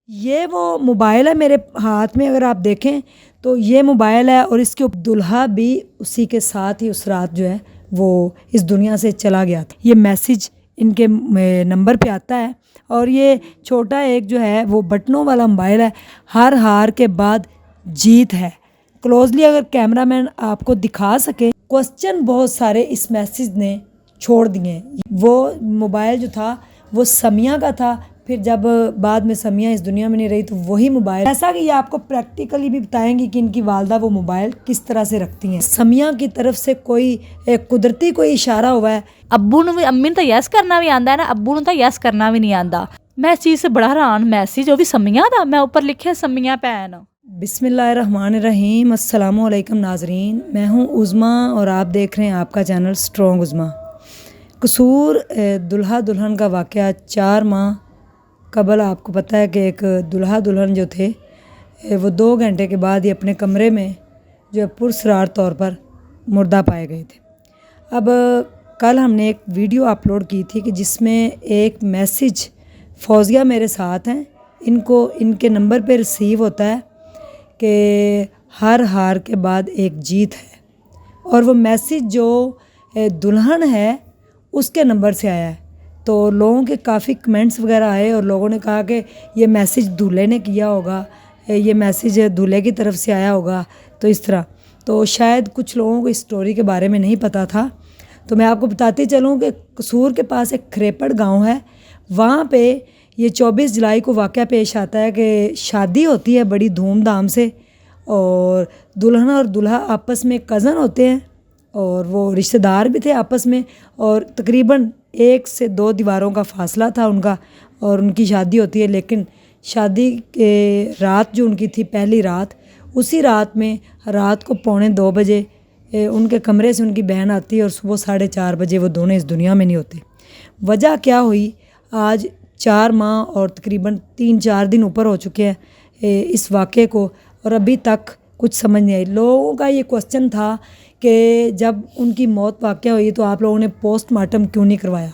یہ وہ موبائل ہے میرے ہاتھ میں، اگر آپ دیکھیں تو یہ موبائل ہے اور اس کے دلہا بھی اسی کے ساتھ ہی اس رات جو ہے وہ اس دنیا سے چلا گیا تھا۔ یہ میسیج ان کے نمبر پہ آتا ہے اور یہ چھوٹا ایک جو ہے وہ بٹنوں والا موبائل ہے۔ ہر ہار کے بعد جیت ہے۔ کلوزلی اگر کیمرہ مین آپ کو دکھا سکے، کوسچن بہت سارے اس میسیج نے چھوڑ دیے ہیں۔ وہ موبائل جو تھا وہ سمیہ کا تھا، پھر جب بعد میں سمیہ اس دنیا میں نہیں رہی تو وہی موبائل، ایسا کہ یہ آپ کو پریکٹیکلی بھی بتائیں گی کہ ان کی والدہ وہ موبائل کس طرح سے رکھتی ہیں۔ سمیہ کی طرف سے کوئی قدرتی کوئی اشارہ ہوا ہے۔ ابو نو امی تو یس کرنا بھی آندا ہے نا، ابو نو تو یس کرنا بھی نہیں آندا۔ میں اس چیز سے بڑا حیران، میسیج وہ بھی سمیہ دا، میں اوپر لکھے سمیہ پین۔ بسم اللہ الرحمن الرحیم۔ السلام علیکم ناظرین، میں ہوں عظمیٰ اور آپ دیکھ رہے ہیں آپ کا چینل اسٹرانگ عظمیٰ۔ قصور دلہا دلہن کا واقعہ 4 ماہ قبل، آپ کو پتہ ہے کہ ایک دلہا دلہن جو تھے وہ 2 گھنٹے کے بعد ہی اپنے کمرے میں جو پرسرار طور پر مردہ پائے گئے تھے۔ اب کل ہم نے ایک ویڈیو اپلوڈ کی تھی کہ جس میں ایک میسیج فوزیہ میرے ساتھ ہیں، ان کے نمبر پہ ریسیو ہوتا ہے کہ ہر ہار کے بعد ایک جیت ہے، اور وہ میسیج جو دلہن ہے اس کے نمبر سے آیا ہے۔ تو لوگوں کے کافی کمنٹس وغیرہ آئے اور لوگوں نے کہا کہ یہ میسیج دولہے نے کیا ہوگا، یہ میسیج دولہے کی طرف سے آیا ہوگا، تو اس طرح۔ تو شاید کچھ لوگوں کو اس سٹوری کے بارے میں نہیں پتہ تھا، تو میں آپ کو بتاتی چلوں کہ قصور کے پاس ایک کھریپڑ گاؤں ہے، وہاں پہ یہ 24 جولائی کو واقعہ پیش آتا ہے کہ شادی ہوتی ہے بڑی دھوم دھام سے، اور دلہن اور دلہا آپس میں کزن ہوتے ہیں اور وہ رشتہ دار بھی تھے آپس میں، اور تقریباً 1 سے 2 دیواروں کا فاصلہ تھا ان کا، اور ان کی شادی ہوتی ہے۔ لیکن شادی کے رات جو ان کی تھی، پہلی رات، اسی رات میں رات کو 1:45 بجے ان کے کمرے سے ان کی بہن آتی ہے اور صبح 4:30 بجے وہ دونوں اس دنیا میں نہیں ہوتے۔ وجہ کیا ہوئی؟ آج 4 ماہ اور تقریباً 3-4 دن اوپر ہو چکے ہیں اس واقعے کو، اور ابھی تک کچھ سمجھ نہیں آئی۔ لوگوں کا یہ کوسچن تھا کہ جب ان کی موت واقع ہوئی تو آپ لوگوں نے پوسٹ مارٹم کیوں نہیں کروایا؟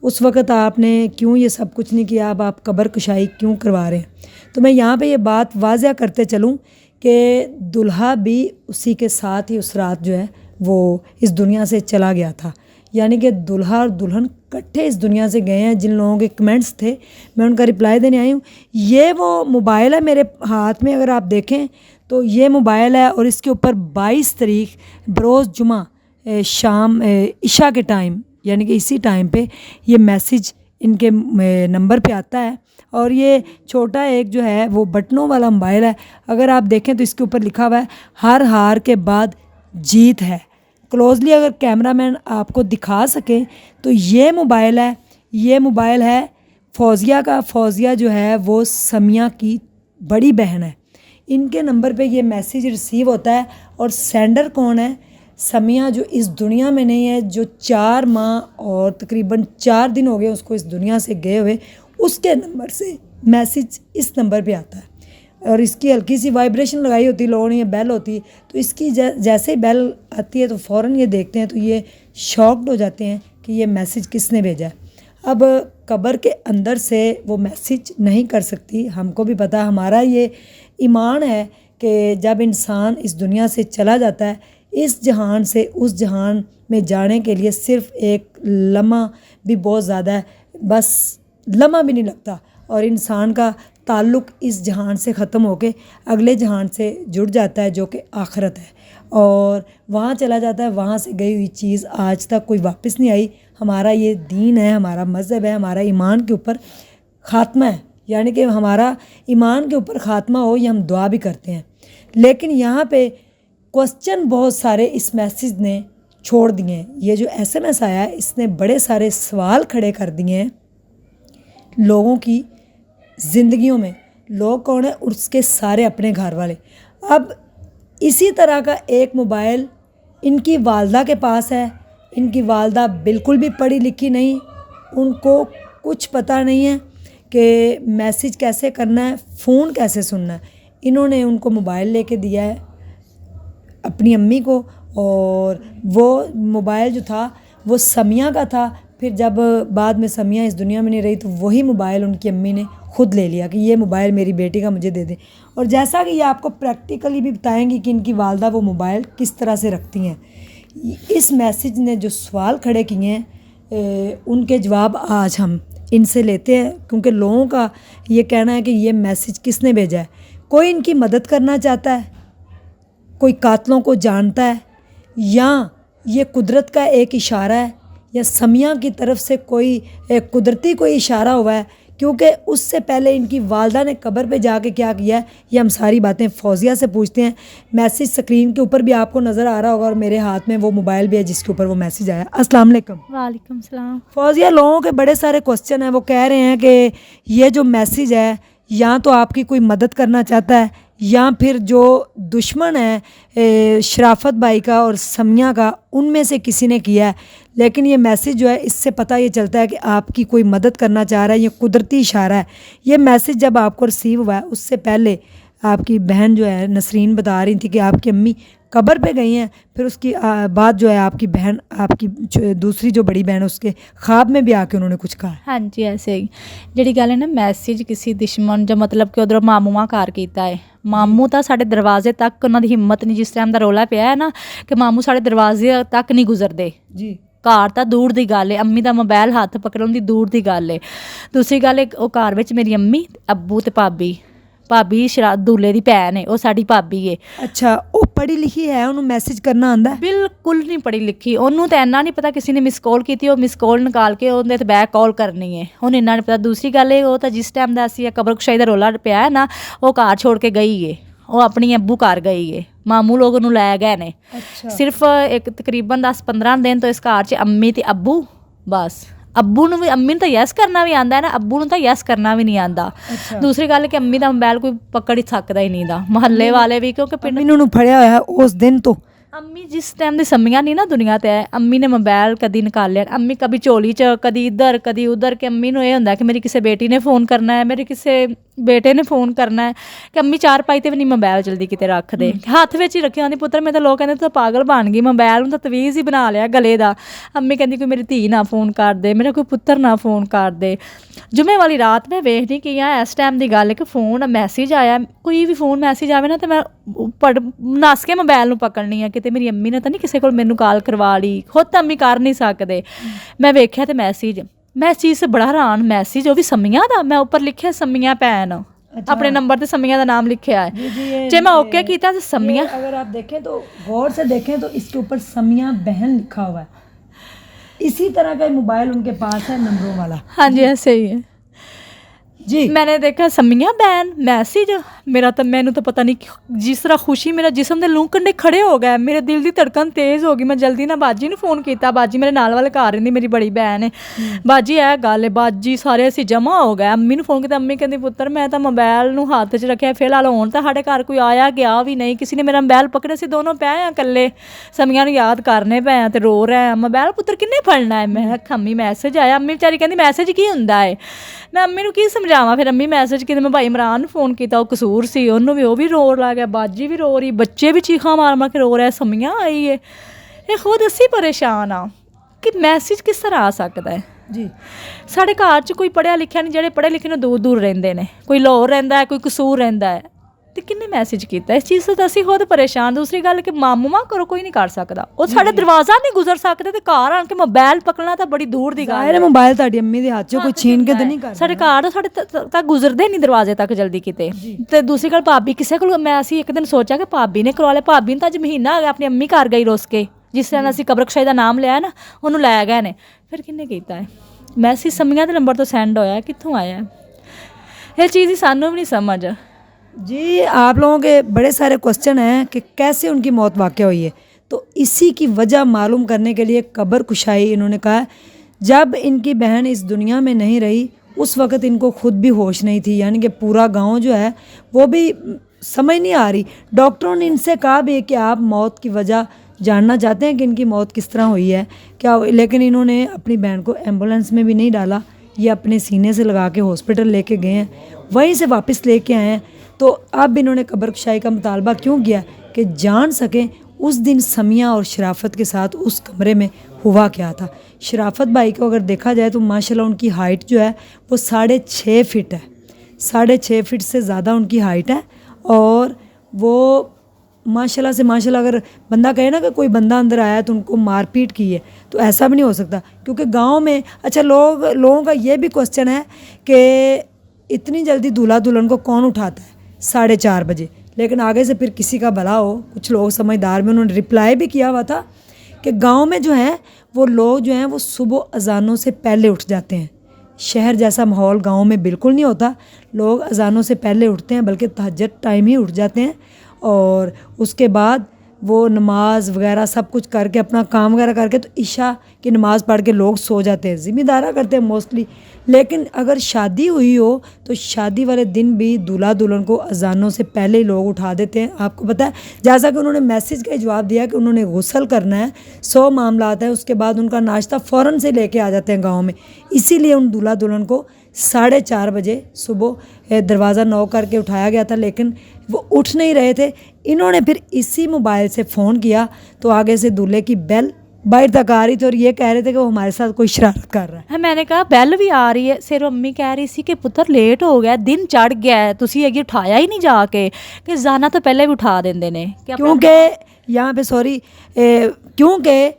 اس وقت آپ نے کیوں یہ سب کچھ نہیں کیا؟ اب آپ قبر کشائی کیوں کروا رہے ہیں؟ تو میں یہاں پہ یہ بات واضح کرتے چلوں کہ دلہا بھی اسی کے ساتھ ہی اس رات جو ہے وہ اس دنیا سے چلا گیا تھا، یعنی کہ دلہا اور دلہن کٹھے اس دنیا سے گئے ہیں۔ جن لوگوں کے کمنٹس تھے میں ان کا رپلائی دینے آئی ہوں۔ یہ وہ موبائل ہے میرے ہاتھ میں، اگر آپ دیکھیں تو یہ موبائل ہے، اور اس کے اوپر 22 تاریخ بروز جمعہ شام عشاء کے ٹائم، یعنی کہ اسی ٹائم پہ یہ میسیج ان کے نمبر پہ آتا ہے، اور یہ چھوٹا ایک جو ہے وہ بٹنوں والا موبائل ہے۔ اگر آپ دیکھیں تو اس کے اوپر لکھا ہوا ہے ہر ہار کے بعد جیت ہے۔ کلوزلی اگر کیمرہ مین آپ کو دکھا سکیں تو یہ موبائل ہے فوزیہ کا۔ فوزیہ جو ہے وہ سمیہ کی بڑی بہن ہے، ان کے نمبر پہ یہ میسیج ریسیو ہوتا ہے، اور سینڈر کون ہے؟ سمیہ، جو اس دنیا میں نہیں ہے، جو 4 ماہ اور تقریباً 4 دن ہو گئے اس کو اس دنیا سے گئے ہوئے، اس کے نمبر سے میسیج اس نمبر پہ آتا ہے۔ اور اس کی ہلکی سی وائبریشن لگائی ہوتی ہے لوگوں نے، یہ بیل ہوتی ہے، تو اس کی جیسے ہی بیل آتی ہے تو فوراً یہ دیکھتے ہیں تو یہ شاکڈ ہو جاتے ہیں کہ یہ میسیج کس نے بھیجا ہے۔ اب قبر کے اندر سے وہ میسیج نہیں کر سکتی، ہم کو بھی پتہ، ہمارا یہ ایمان ہے کہ جب انسان اس دنیا سے چلا جاتا ہے، اس جہان سے اس جہان میں جانے کے لیے صرف ایک لمحہ بھی بہت زیادہ ہے، بس لمحہ بھی نہیں لگتا، اور انسان کا تعلق اس جہان سے ختم ہو کے اگلے جہان سے جڑ جاتا ہے جو کہ آخرت ہے، اور وہاں چلا جاتا ہے۔ وہاں سے گئی ہوئی چیز آج تک کوئی واپس نہیں آئی۔ ہمارا یہ دین ہے، ہمارا مذہب ہے، ہمارا ایمان کے اوپر خاتمہ ہے، یعنی کہ ہمارا ایمان کے اوپر خاتمہ ہو، یہ ہم دعا بھی کرتے ہیں۔ لیکن یہاں پہ کوسچن بہت سارے اس میسیج نے چھوڑ دیے ہیں۔ یہ جو SMS آیا ہے اس نے بڑے سارے سوال کھڑے کر دیے ہیں لوگوں کی زندگیوں میں۔ لوگ کون ہیں؟ اس کے سارے اپنے گھر والے۔ اب اسی طرح کا ایک موبائل ان کی والدہ کے پاس ہے۔ ان کی والدہ بالکل بھی پڑھی لکھی نہیں، ان کو کچھ پتہ نہیں ہے کہ میسیج کیسے کرنا ہے، فون کیسے سننا ہے۔ انہوں نے ان کو موبائل لے کے دیا ہے اپنی امی کو، اور وہ موبائل جو تھا وہ سمیہ کا تھا، پھر جب بعد میں سمیہ اس دنیا میں نہیں رہی تو وہی موبائل ان کی امی نے خود لے لیا کہ یہ موبائل میری بیٹی کا مجھے دے دیں. اور جیسا کہ یہ آپ کو پریکٹیکلی بھی بتائیں گی کہ ان کی والدہ وہ موبائل کس طرح سے رکھتی ہیں. اس میسیج نے جو سوال کھڑے کیے ہیں ان کے جواب آج ہم ان سے لیتے ہیں، کیونکہ لوگوں کا یہ کہنا ہے کہ یہ میسیج کس نے بھیجا ہے. کوئی ان کی مدد کرنا چاہتا ہے، کوئی قاتلوں کو جانتا ہے، یا یہ قدرت کا ایک اشارہ ہے، یا سمیہ کی طرف سے کوئی قدرتی کوئی اشارہ ہوا ہے. کیونکہ اس سے پہلے ان کی والدہ نے قبر پہ جا کے کیا کیا ہے یہ ہم ساری باتیں فوزیہ سے پوچھتے ہیں. میسیج سکرین کے اوپر بھی آپ کو نظر آ رہا ہوگا، اور میرے ہاتھ میں وہ موبائل بھی ہے جس کے اوپر وہ میسیج آیا. السلام علیکم. وعلیکم السلام. فوزیہ، لوگوں کے بڑے سارے کوسچن ہیں، وہ کہہ رہے ہیں کہ یہ جو میسیج ہے یا تو آپ کی کوئی مدد کرنا چاہتا ہے، یا پھر جو دشمن ہے شرافت بھائی کا اور سمیہ کا ان میں سے کسی نے کیا ہے. لیکن یہ میسیج جو ہے اس سے پتہ یہ چلتا ہے کہ آپ کی کوئی مدد کرنا چاہ رہا ہے، یہ قدرتی اشارہ ہے. یہ میسیج جب آپ کو ریسیو ہوا ہے اس سے پہلے آپ کی بہن جو ہے نسرین بتا رہی تھی کہ آپ کی امی قبر پہ گئی ہیں، پھر اس کی بعد جو ہے آپ کی بہن، آپ کی دوسری جو بڑی بہن، اس کے خواب میں بھی آ کے انہوں نے کچھ کہا. ہاں جی ایسے ہی ਜਿਹੜੀ ਗੱਲ ਹੈ ਨਾ ਮੈਸੇਜ ਕਿਸੇ ਦੁਸ਼ਮਣ ਜਾਂ ਮਤਲਬ ਕਿ ਉਧਰੋਂ ਮਾਮੂਆਂ ਘਰ ਕੀਤਾ ਹੈ. ਮਾਮੂ ਤਾਂ ਸਾਡੇ ਦਰਵਾਜ਼ੇ ਤੱਕ ਉਹਨਾਂ ਦੀ ਹਿੰਮਤ ਨਹੀਂ, ਜਿਸ ਟਾਈਮ ਦਾ ਰੌਲਾ ਪਿਆ ਹੈ ਨਾ ਕਿ ਮਾਮੂ ਸਾਡੇ ਦਰਵਾਜ਼ੇ ਤੱਕ ਨਹੀਂ ਗੁਜ਼ਰਦੇ. ਜੀ ਘਰ ਤਾਂ ਦੂਰ ਦੀ ਗੱਲ ਹੈ, ਅੰਮੀ ਦਾ ਮੋਬਾਈਲ ਹੱਥ ਪਕੜਨ ਦੀ ਦੂਰ ਦੀ ਗੱਲ ਹੈ. ਦੂਸਰੀ ਗੱਲ ਉਹ ਘਰ ਵਿੱਚ ਮੇਰੀ ਅੰਮੀ, ਅੱਬੂ ਤੇ ਭਾਬੀ ਦੂਲੇ ਦੀ ਭੈਣ ਹੈ, ਉਹ ਸਾਡੀ ਭਾਬੀ ਹੈ. ਅੱਛਾ, ਉਹ ਪੜ੍ਹੀ ਲਿਖੀ ਹੈ, ਉਹਨੂੰ ਮੈਸੇਜ ਕਰਨਾ ਆਉਂਦਾ? ਬਿਲਕੁਲ ਨਹੀਂ ਪੜ੍ਹੀ ਲਿਖੀ. ਉਹਨੂੰ ਤਾਂ ਇੰਨਾ ਨਹੀਂ ਪਤਾ ਕਿਸੇ ਨੇ ਮਿਸ ਕਾਲ ਕੀਤੀ, ਉਹ ਮਿਸ ਕਾਲ ਨਿਕਾਲ ਕੇ ਉਹਦੇ 'ਤੇ ਬੈਕ ਕਾਲ ਕਰਨੀ ਹੈ, ਉਹਨੂੰ ਇੰਨਾ ਨਹੀਂ ਪਤਾ. ਦੂਸਰੀ ਗੱਲ ਇਹ, ਉਹ ਤਾਂ ਜਿਸ ਟਾਈਮ ਦਾ ਅਸੀਂ ਕਬਰਕੁਸ਼ਾਈ ਦਾ ਰੌਲਾ ਪਿਆ ਹੈ ਨਾ, ਉਹ ਘਰ ਛੋੜ ਕੇ ਗਈ ਹੈ, ਉਹ ਆਪਣੀ ਅੱਬੂ ਘਰ ਗਈ ਹੈ. ਮਾਮੂ ਲੋਕ ਉਹਨੂੰ ਲੈ ਗਏ ਨੇ. ਸਿਰਫ ਇੱਕ ਤਕਰੀਬਨ 10-15 ਦਿਨ ਤੋਂ ਇਸ ਘਰ 'ਚ ਅੰਮੀ ਤੇ ਅੱਬੂ ਬਸ. ਅੱਬੂ ਨੂੰ ਵੀ, ਅੰਮੀ ਨੂੰ ਤਾਂ ਯੈਸ ਕਰਨਾ ਵੀ ਆਉਂਦਾ ਹੈ ਨਾ, ਅੱਬੂ ਨੂੰ ਤਾਂ ਯੈਸ ਕਰਨਾ ਵੀ ਨਹੀਂ ਆਉਂਦਾ. ਦੂਸਰੀ ਗੱਲ ਕਿ ਅੰਮੀ ਦਾ ਮੋਬਾਈਲ ਕੋਈ ਪਕੜ ਹੀ ਸਕਦਾ ਹੀ ਨਹੀਂ ਦਾ, ਮੁਹੱਲੇ ਵਾਲੇ ਵੀ, ਕਿਉਂਕਿ ਪਿੰਡ ਨੂੰ ਫੜਿਆ ਹੋਇਆ ਉਸ ਦਿਨ ਤੋਂ. ਅੰਮੀ ਜਿਸ ਟਾਈਮ ਦੀ ਸਮੀਆਂ ਨਹੀਂ ਨਾ ਦੁਨੀਆ 'ਤੇ ਹੈ, ਅੰਮੀ ਨੇ ਮੋਬਾਈਲ ਕਦੀ ਨਿਕਾਲਿਆ, ਅੰਮੀ ਕਦੀ ਝੋਲੀ 'ਚ, ਕਦੀ ਇੱਧਰ ਕਦੀ ਉੱਧਰ, ਕਿ ਅੰਮੀ ਨੂੰ ਇਹ ਹੁੰਦਾ ਕਿ ਮੇਰੀ ਕਿਸੇ ਬੇਟੀ ਨੇ ਫ਼ੋਨ ਕਰਨਾ ਹੈ, ਮੇਰੇ ਕਿਸੇ ਬੇਟੇ ਨੇ ਫ਼ੋਨ ਕਰਨਾ ਹੈ, ਕਿ ਅੰਮੀ ਚਾਰਪਾਈ 'ਤੇ ਵੀ ਨਹੀਂ ਮੋਬਾਈਲ ਜਲਦੀ ਕਿਤੇ ਰੱਖਦੇ, ਹੱਥ ਵਿੱਚ ਹੀ ਰੱਖਿਆ. ਆਉਂਦੀ ਪੁੱਤਰ ਮੈਂ ਤਾਂ ਲੋਕ ਕਹਿੰਦੇ ਤੂੰ ਤਾਂ ਪਾਗਲ ਬਣ ਗਈ, ਮੋਬਾਈਲ ਨੂੰ ਤਾਂ ਤਵੀਜ਼ ਹੀ ਬਣਾ ਲਿਆ ਗਲੇ ਦਾ. ਅੰਮੀ ਕਹਿੰਦੀ ਕੋਈ ਮੇਰੀ ਧੀ ਨਾ ਫ਼ੋਨ ਕਰ ਦੇ, ਮੇਰਾ ਕੋਈ ਪੁੱਤਰ ਨਾ ਫ਼ੋਨ ਕਰ ਦੇ. ਜੁਮੇ ਵਾਲੀ ਰਾਤ ਮੈਂ ਵੇਖਦੀ ਕਿ ਇਸ ਟਾਈਮ ਦੀ ਗੱਲ ਕਿ ਫੋਨ ਮੈਸੇਜ ਆਇਆ, ਕੋਈ ਵੀ ਫੋਨ ਮੈਸੇਜ ਆਵੇ ਨਾ ਤਾਂ ਮੈਂ ਨੱਸ ਕੇ ਮੋਬਾਈਲ ਨੂੰ ਪਕੜਨੀ ਆ, ਕਿਤੇ ਮੇਰੀ ਅੰਮੀ ਨੇ ਤਾਂ ਨਹੀਂ ਕਿਸੇ ਕੋਲ ਮੈਨੂੰ ਕਾਲ ਕਰਵਾ ਲਈ, ਖੁਦ ਤਾਂ ਅੰਮੀ ਕਰ ਨਹੀਂ ਸਕਦੇ. ਮੈਂ ਵੇਖਿਆ ਤੇ ਮੈਸੇਜ, ਮੈਂ ਇਸ ਚੀਜ਼ ਸੇ ਬੜਾ ਹੈਰਾਨ, ਮੈਸੇਜ ਉਹ ਵੀ ਸਮੀਆਂ ਦਾ, ਮੈਂ ਉੱਪਰ ਲਿਖਿਆ ਸਮੀਆਂ ਭੈਣ, अपने नंबर पे समिया का नाम लिखा है. जब मैं ओके किया तो समिया, अगर आप देखें तो गौर से देखें तो इसके ऊपर समिया बहन लिखा हुआ है. इसी तरह का मोबाइल उनके पास है नंबरों वाला. हाँ जी ऐसे ही है जी. मैंने देखा समिया बहन मैसेज, मेरा तो मैनू तो पता नहीं जिस तरह खुशी मेरा जिसम के लूह कंडे खड़े हो गए, मेरे दिल की धड़कन तेज़ हो गई. मैं जल्दी ना बाजी ने फ़ोन किया, बाजी मेरे नाल वाले घर रही, मेरी बड़ी बहन है. बाजी है गल है, बाजी सारे असी जमा हो गए. अम्मी ने फ़ोन किया, अम्मी कहती पुत्र मैं तो मोबाइल नूं हाथ च रखिया, फिलहाल हुण तां साडे घर कोई आया गया भी नहीं, किसी ने मेरा मोबाइल पकड़े, असीं दोनों पए हैं कल्ले, समिया नूं याद करने पे हैं ते रो रहे हैं, मोबाइल पुत्र किन्ने फड़ना है. मैं अम्मी मैसेज आया. अम्मी बेचारी कहती मैसेज की हुंदा है, मैं अम्मी नूं की समझावां. फिर अम्मी मैसेज कि मैं भाई इमरान ਨੂੰ फ़ोन ਕੀਤਾ, ਉਹ ਕਸੂਰ ਸੀ, ਉਹਨੂੰ ਵੀ, ਉਹ ਵੀ ਰੋਣ ਲੱਗ ਗਿਆ, ਬਾਜੀ ਵੀ ਰੋ ਰਹੀ, ਬੱਚੇ ਵੀ ਚੀਖਾਂ ਮਾਰ ਮਾਰ ਕੇ ਰੋ ਰਹੇ, ਸਮੀਆਂ ਆਈ ਹੈ. ਇਹ ਖੁਦ ਅਸੀਂ ਪਰੇਸ਼ਾਨ ਆ ਕਿ ਮੈਸੇਜ ਕਿਸ ਤਰ੍ਹਾਂ ਆ ਸਕਦਾ ਹੈ ਜੀ. ਸਾਡੇ ਘਰ 'ਚ ਕੋਈ ਪੜ੍ਹਿਆ ਲਿਖਿਆ ਨਹੀਂ, ਜਿਹੜੇ ਪੜ੍ਹੇ ਲਿਖੇ ਨੂੰ ਦੂਰ ਦੂਰ ਰਹਿੰਦੇ ਨੇ, ਕੋਈ ਲਾਹੌਰ ਰਹਿੰਦਾ ਹੈ, ਕੋਈ ਕਸੂਰ ਰਹਿੰਦਾ ਹੈ, ਤੇ ਕਿੰਨੇ ਮੈਸੇਜ ਕੀਤਾ ਇਸ ਚੀਜ਼ ਤੋਂ ਤਾਂ ਅਸੀਂ ਖੁਦ ਪਰੇਸ਼ਾਨ. ਦੂਸਰੀ ਗੱਲ ਕਿ ਮਾਮੂਆਂ ਕਰੋ ਕੋਈ ਨਹੀਂ ਕਰ ਸਕਦਾ, ਉਹ ਸਾਡੇ ਦਰਵਾਜ਼ਾ ਨਹੀਂ ਗੁਜ਼ਰ ਸਕਦੇ, ਤੇ ਘਰ ਆਣ ਕੇ ਮੋਬਾਈਲ ਪਕੜਨਾ ਤਾਂ ਬੜੀ ਦੂਰ ਦੀ ਗੱਲ ਹੈ. ਮੋਬਾਈਲ ਤੁਹਾਡੀ ਅੰਮੀ ਦੇ ਹੱਥ 'ਚੋਂ ਕੋਈ ਛੀਨ ਕੇ ਤਾਂ ਨਹੀਂ ਕਰਦਾ, ਸਾਡੇ ਘਰ ਸਾਡੇ ਤੱਕ ਗੁਜ਼ਰਦੇ ਨਹੀਂ ਦਰਵਾਜ਼ੇ ਤੱਕ ਜਲਦੀ ਕਿਤੇ. ਤੇ ਦੂਸਰੀ ਗੱਲ ਭਾਬੀ ਕਿਸੇ ਕੋਲ, ਮੈਂ ਅਸੀਂ ਇੱਕ ਦਿਨ ਸੋਚਿਆ ਕਿ ਭਾਬੀ ਨੇ ਕਰਵਾ ਲਿਆ. ਭਾਬੀ ਨੂੰ ਤਾਂ ਅੱਜ ਮਹੀਨਾ ਹੋ ਗਿਆ ਆਪਣੀ ਅੰਮੀ ਘਰ ਗਈ ਰੁੱਸ ਕੇ, ਜਿਸ ਤਰ੍ਹਾਂ ਅਸੀਂ ਕਬਰਕਸ਼ਾਈ ਦਾ ਨਾਮ ਲਿਆ ਨਾ, ਉਹਨੂੰ ਲੈ ਗਏ ਨੇ. ਫਿਰ ਕਿੰਨੇ ਕੀਤਾ ਹੈ ਮੈਸੇਜ? ਸਮੀਆਂ ਦੇ ਨੰਬਰ ਤੋਂ ਸੈਂਡ ਹੋਇਆ, ਕਿੱਥੋਂ ਆਇਆ ਇਹ ਚੀਜ਼ ਹੀ ਸਾਨੂੰ ਵੀ ਨਹੀਂ ਸਮਝ. जी आप लोगों के बड़े सारे क्वेश्चन हैं कि कैसे उनकी मौत वाक़या हुई है, तो इसी की वजह मालूम करने के लिए कब्र कुशाई इन्होंने कहा. जब इनकी बहन इस दुनिया में नहीं रही उस वक़्त इनको खुद भी होश नहीं थी, यानी कि पूरा गांव जो है वो भी समझ नहीं आ रही. डॉक्टरों ने इनसे कहा भी कि आप मौत की वजह जानना चाहते हैं कि इनकी मौत किस तरह हुई है क्या, लेकिन इन्होंने अपनी बहन को एम्बुलेंस में भी नहीं डाला, ये अपने सीने से लगा के हॉस्पिटल लेके गए हैं, वहीं से वापस लेके आए हैं. तो अब इन्होंने कब्रकुशाई का मुतालबा क्यों किया कि जान सकें उस दिन समिया और शराफत के साथ उस कमरे में हुआ क्या था. शराफत भाई को अगर देखा जाए तो माशाल्लाह उनकी हाइट जो है वो 6.5 फीट है. 6.5 फीट से ज़्यादा उनकी हाइट है और वो माशाल्लाह से माशाल्लाह, अगर बंदा कहे ना कि कोई बंदा अंदर आया तो उनको मारपीट की है, तो ऐसा भी नहीं हो सकता। क्योंकि गांव में अच्छा लोगों का ये भी क्वेश्चन है कि इतनी जल्दी दूल्हा दुल्हन को कौन उठाता है 4:30 बजे, लेकिन आगे से फिर किसी का भला हो, कुछ लोग समझदार में उन्होंने रिप्लाई भी किया हुआ था कि गांव में जो है वो लोग जो हैं वो सुबह अजानों से पहले उठ जाते हैं। शहर जैसा माहौल गांव में बिल्कुल नहीं होता, लोग अजानों से पहले उठते हैं, बल्कि तहज्जुद टाइम ही उठ जाते हैं और उसके बाद वो नमाज वगैरह सब कुछ करके अपना काम वगैरह करके तो इशा की नमाज़ पढ़ के लोग सो जाते हैं, ज़िम्मेदारा करते हैं मोस्टली। लेकिन अगर शादी हुई हो तो शादी वाले दिन भी दूल्हा दुल्हन को अजानों से पहले ही लोग उठा देते हैं। आपको पता है, जैसा कि उन्होंने मैसेज का जवाब दिया कि उन्होंने गुस्ल करना है, 100 मामला आता है, उसके बाद उनका नाश्ता फ़ौरन से लेके आ जाते हैं गाँव में। इसीलिए उन दूल्हा दुल्हन को 4:30 बजे सुबह दरवाज़ा नॉक करके उठाया गया था, लेकिन वो उठ नहीं रहे थे। इन्होंने फिर इसी मोबाइल से फ़ोन किया तो आगे से दूल्हे की बेल बाहर तक आ रही थी और ये कह रहे थे कि वो हमारे साथ कोई शरारत कर रहा है। मैंने कहा बेल भी आ रही है, सिर्फ अम्मी कह रही सी कि पुत्र लेट हो गया, दिन चढ़ गया है, तुसी अगे उठाया ही नहीं जाके, कि जाना तो पहले भी उठा देंदे ने। क्योंकि यहाँ पे क्योंकि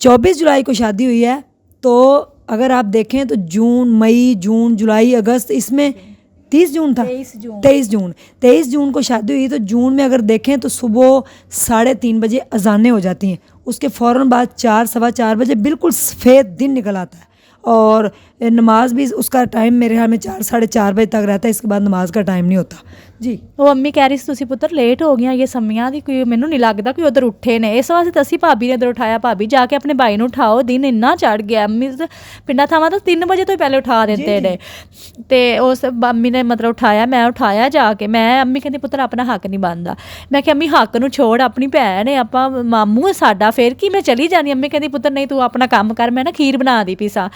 24 जुलाई को शादी हुई है, तो अगर आप देखें तो जून, मई, जून, जुलाई, अगस्त, इसमें 30 जून था, 23 जून को शादी हुई। तो जून में अगर देखें तो सुबह 3:30 बजे अजानें हो जाती हैं, उसके फ़ौरन बाद 4, 4:15 बजे बिल्कुल सफ़ेद दिन निकल आता है और नमाज भी उसका टाइम मेरे ख्याल में 4, 4:30 बजे तक रहता है, इसके बाद नमाज का टाइम नहीं होता जी। वो अम्मी कह रही सी तुसी पुत्र लेट हो गया, ये सम्मियां दी कोई मैनू नहीं लगता कोई उधर उठे ने, इस वास्ते असीं भाभी ने उधर उठाया, भाभी जाके अपने भाई नूं उठाओ, दिन इन्ना चढ़ गया। अम्मी पिंडा थावां तो 3 बजे तो ही पहले उठा देते ने, ते उस अम्मी ने मतलब उठाया, मैं उठाया जाके, मैं अम्मी कहती पुत्र अपना हक नहीं बनता। मैं कि अम्मी हक नूं छोड़, अपनी भैन है, आपां मामू है साडा, फिर की मैं चली जानी। अम्मी कहती पुत्र नहीं तू अपना काम कर, मैं ना खीर बना दी पी सा।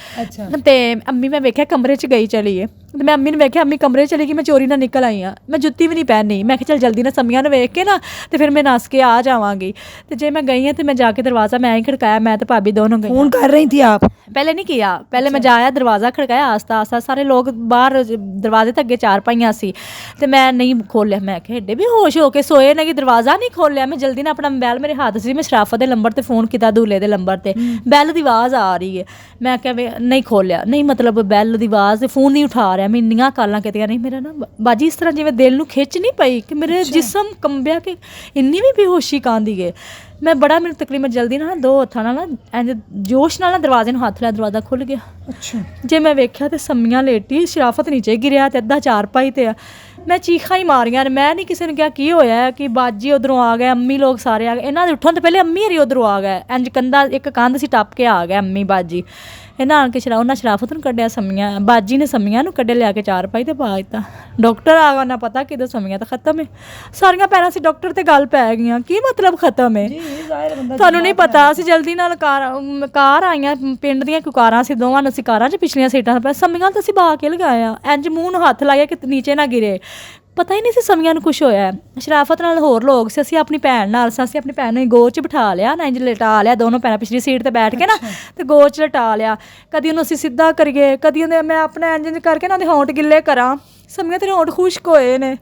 ते अम्मी मैं वेख्या कमरे च गई चली है, तो मैं अम्मी ने वेख्या अम्मी कमरे चली गई, मैं चोरी ना निकल आई हाँ, मैं जुत्ती भी नहीं पहननी। मैं चल जल्दी ना सम्मियां ने वेख के ना तो फिर मैं नस के आ जावांगी। तो जे मैं गई हाँ तो मैं जाके दरवाज़ा मैं ही खड़काया, मैं तो भाभी दोनों गई। फ़ोन कर रही थी आप? पहले नहीं किया, पहले मैं जाया दरवाज़ा खड़काया, आस्ता आस्ता सारे लोग बाहर दरवाजे तक अगे 4 पाइयां सी, तो मैं नहीं खोलिया। मैं कि एडे भी होश हो के सोए ने कि दरवाज़ा नहीं खोलिया। मैं जल्दी ना अपना मोबाइल मेरे हाथ से, मैं शराफत के नंबर पर फ़ोन किया, दूल्हे के नंबर पर बैल की आवाज़ आ रही है। मैं क्या नहीं खोलिया, नहीं मतलब बैल की आवाज़, फ़ोन नहीं उठा रहा। मैं इन्नियां कालां कीतियां, नहीं मेरा ना बाजी इस तरह जिवें दिल नूं खिच नहीं पई कि मेरे जिसम कंबिया कि इन्नी भी बेहोशी कांदी गए। मैं बड़ा मेरे तकरीबन जल्दी ना 2 हत्थां नाल ना इंज जोश नाल ना दरवाजे नूं हत्थ लाया, दरवाज़ा खुल गया। अच्छा जे मैं वेख्या तो सम्मियां लेटी, शराफत नीचे गिरिया ते अद्धा 4 पाई ते मैं चीखां ही मारियां। मैं नहीं किसी ने कहा की होया है कि बाजी उधरों आ गए, अम्मी लोग सारे आ गए। इन्हां दे उठण तो पहले अम्मी हरी उधरों आ गए, इंज कंधा एक कंध सी टप के आ गए अम्मी बाजी। इन्हां आण के उन्हां शराफत नूं कड्ढिया, सम्मियां बाजी ने सम्मियां नूं कड्ढे लिया के 4 पाई ते पा दित्ता। डॉक्टर आ गया, ना पता किदों सम्मियां तो खत्म है सारियां पैरां सी। डॉक्टर ते गल पै गईयां की मतलब खत्म है, तुहानूं नहीं पता। असीं जल्दी नाल कार आईयां, पिंड दियां कोई कारां सी, दोवां असीं कारां च पिछलियां सीटां पर सम्मियां तो असीं बहा के लगाया, इंज मूँह नूं हत्थ लाया कि नीचे ना गिरे। पता ही नहीं सी सम्मियां नूं कुछ होया। शराफत नाल होर लोग सी, असीं अपनी भैन नाल सी, असीं अपनी भैन नूं गो च बिठा लिया ना, इंज लटा लिया दोनों पैरां पिछली सीट ते बैठ के ना, ते गो च लटा लिया। कदी उन्होंने असीं सीधा करिए, कदी मैं अपने इंज करके ना होंठ गिले करां, सम्मियां तेरे होंठ खुश्क होए ने।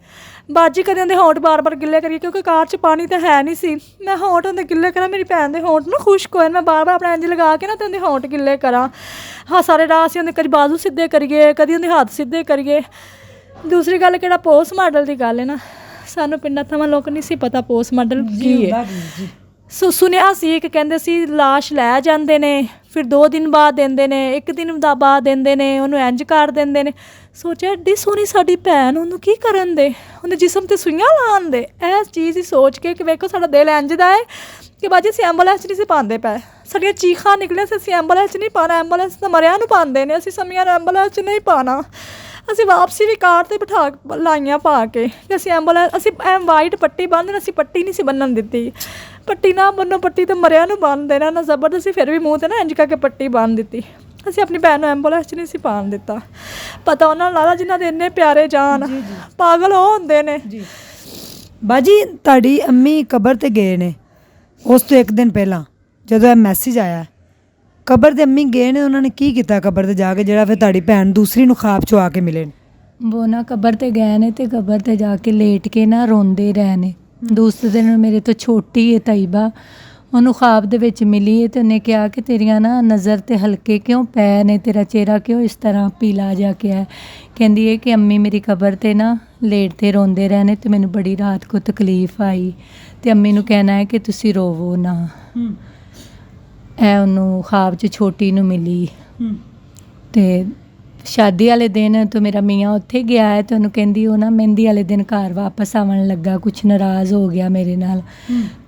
बाजी कदे उन्हें होंठ बार बार गिले करिए क्योंकि कार च पानी तो है नहीं सी। मैं होंठ उन्हें गिले करा, मेरी भैन के होंठ ना खुश्क होए, मैं बार बार अपना इंज लगा के ना तो उन्हें होंठ गिले करा। हाँ सारे राह से उन्हें कभी बाजू सीधे करिए, कभी उन्हें हाथ सीधे करिए। दूसरी गल कि पोस्ट माडल की गल है ना, सानू पिंडां थमां लोक नहीं सी पता पोस्ट माडल की है। सुनिया सी कि कहंदे सी लाश लै जांदे ने, फिर 2 दिन बाद देंदे ने, 1 दिन बाद देंदे ने, उन्होंने इंज कर देंदे ने। सोचा एड्डी सोहनी साडी भैन उन्होंने की करन दे, उन्हें जिसम ते सुइयां लान दे। इस चीज़ ही सोच के कि वेखो साडा दिल इंज दा है कि बाजी असीं एंबूलेंस नहीं सी पांदे पए, साडियां चीखां निकलियां सी, असीं एंबूलेंस नहीं पाना, एंबूलेंस तो मरिया नूं पांदे ने, असीं सम्मियां नूं एंबूलेंस च नहीं पाना। असीं वापसी भी कार ते बिठा लाइयां पा के असीं एंबूलेंस, असीं वाइट पट्टी बन्नन, असीं पट्टी नहीं सी बन्नन दित्ती। पट्टी ना बन्नो, पट्टी तो मरिया नूं बन देना ना, जबरदस्ती फिर भी मूँह ते ना इंज करके पट्टी बन दित्ती। असीं अपनी भैन नूं एंबूलेंस च नहीं सी पान दित्ता। पता उन्हां लाला जिन्हां दे इन्ने प्यारे जान पागल हो हुंदे ने। बाजी तुहाडी अम्मी कबर ते गए ने, उस तो 1 दिन पहलां जदों ਇਹ मैसेज आया कबर ते अम्मी गए ने, उन्होंने की किया कबर ते जाके जेड़ा फिर तुहाडी भैन दूसरी नूं ख्वाब चो आके मिले? वो ना कबर ते गए ने ते कबर ते जाके लेट के ना रोंदे रहे ने। दूसरे दिन मेरे तो छोटी है तैयबा, ਉਹਨੂੰ ख्वाब ਦੇ ਵਿੱਚ ਮਿਲੀ ਹੈ ਤੇ ਉਹਨੇ ਕਿਹਾ ਕਿ ਤੇਰੀਆਂ ਨਾ ਨਜ਼ਰ ਤੇ ਹਲਕੇ ਕਿਉਂ ਪੈ ਨੇ, ਤੇਰਾ ਚਿਹਰਾ ਕਿਉਂ ਇਸ ਤਰ੍ਹਾਂ ਪੀਲਾ ਜਿਹਾ ਕਿਹਾ ਹੈ। ਕਹਿੰਦੀ ਹੈ ਕਿ ਅੰਮੀ ਮੇਰੀ ਕਬਰ ਤੇ ਨਾ ਲੇਟਦੇ ਰੋਂਦੇ ਰਹੇ ਨੇ ਤੇ ਮੈਨੂੰ ਬੜੀ ਰਾਤ ਕੋ ਤਕਲੀਫ ਆਈ ਤੇ ਅੰਮੀ ਨੂੰ ਕਹਿਣਾ ਹੈ ਕਿ ਤੁਸੀਂ ਰੋਵੋ ਨਾ। ਇਹ ਉਹਨੂੰ ख्वाब 'ਚ ਛੋਟੀ ਨੂੰ ਮਿਲੀ। ਤੇ ਸ਼ਾਦੀ ਵਾਲੇ ਦਿਨ ਤੋਂ ਮੇਰਾ ਮੀਆਂ ਉੱਥੇ ਗਿਆ ਹੈ ਤੇ ਉਹਨੂੰ ਕਹਿੰਦੀ ਉਹ ਨਾ ਮਹਿੰਦੀ ਵਾਲੇ ਦਿਨ ਘਰ ਵਾਪਸ ਆਉਣ ਲੱਗਾ, ਕੁਛ ਨਾਰਾਜ਼ ਹੋ ਗਿਆ ਮੇਰੇ ਨਾਲ।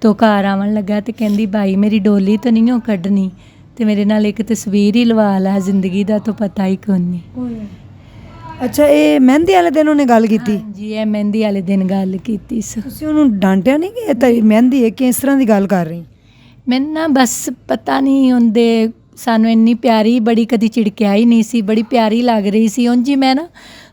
ਤੋ ਘਰ ਆਉਣ ਲੱਗਾ ਤੇ ਕਹਿੰਦੀ ਭਾਈ ਮੇਰੀ ਡੋਲੀ ਤਾਂ ਨਹੀਂ ਉਹ ਕੱਢਣੀ ਤੇ ਮੇਰੇ ਨਾਲ ਇੱਕ ਤਸਵੀਰ ਹੀ ਲਵਾ ਲੈ, ਜ਼ਿੰਦਗੀ ਦਾ ਤਾਂ ਪਤਾ ਹੀ ਕੋਈ ਨਹੀਂ। ਅੱਛਾ, ਇਹ ਮਹਿੰਦੀ ਵਾਲੇ ਦਿਨ ਉਹਨੇ ਗੱਲ ਕੀਤੀ? ਜੀ ਇਹ ਮਹਿੰਦੀ ਵਾਲੇ ਦਿਨ ਗੱਲ ਕੀਤੀ ਸੀ। ਤੁਸੀਂ ਉਹਨੂੰ ਡਾਂਟਿਆ ਨਹੀਂ ਕਿ ਇਹ ਤਾਂ ਮਹਿੰਦੀ ਹੈ, ਕਿਸ ਤਰ੍ਹਾਂ ਦੀ ਗੱਲ ਕਰ ਰਹੀ? ਮੈਨੂੰ ਨਾ ਬਸ ਪਤਾ ਨਹੀਂ ਹੁੰਦੇ, ਸਾਨੂੰ ਇੰਨੀ ਪਿਆਰੀ ਬੜੀ ਕਦੀ ਝਿੜਕਿਆ ਹੀ ਨਹੀਂ ਸੀ, ਬੜੀ ਪਿਆਰੀ ਲੱਗ ਰਹੀ ਸੀ। ਉਂਝ ਹੀ ਮੈਂ ਨਾ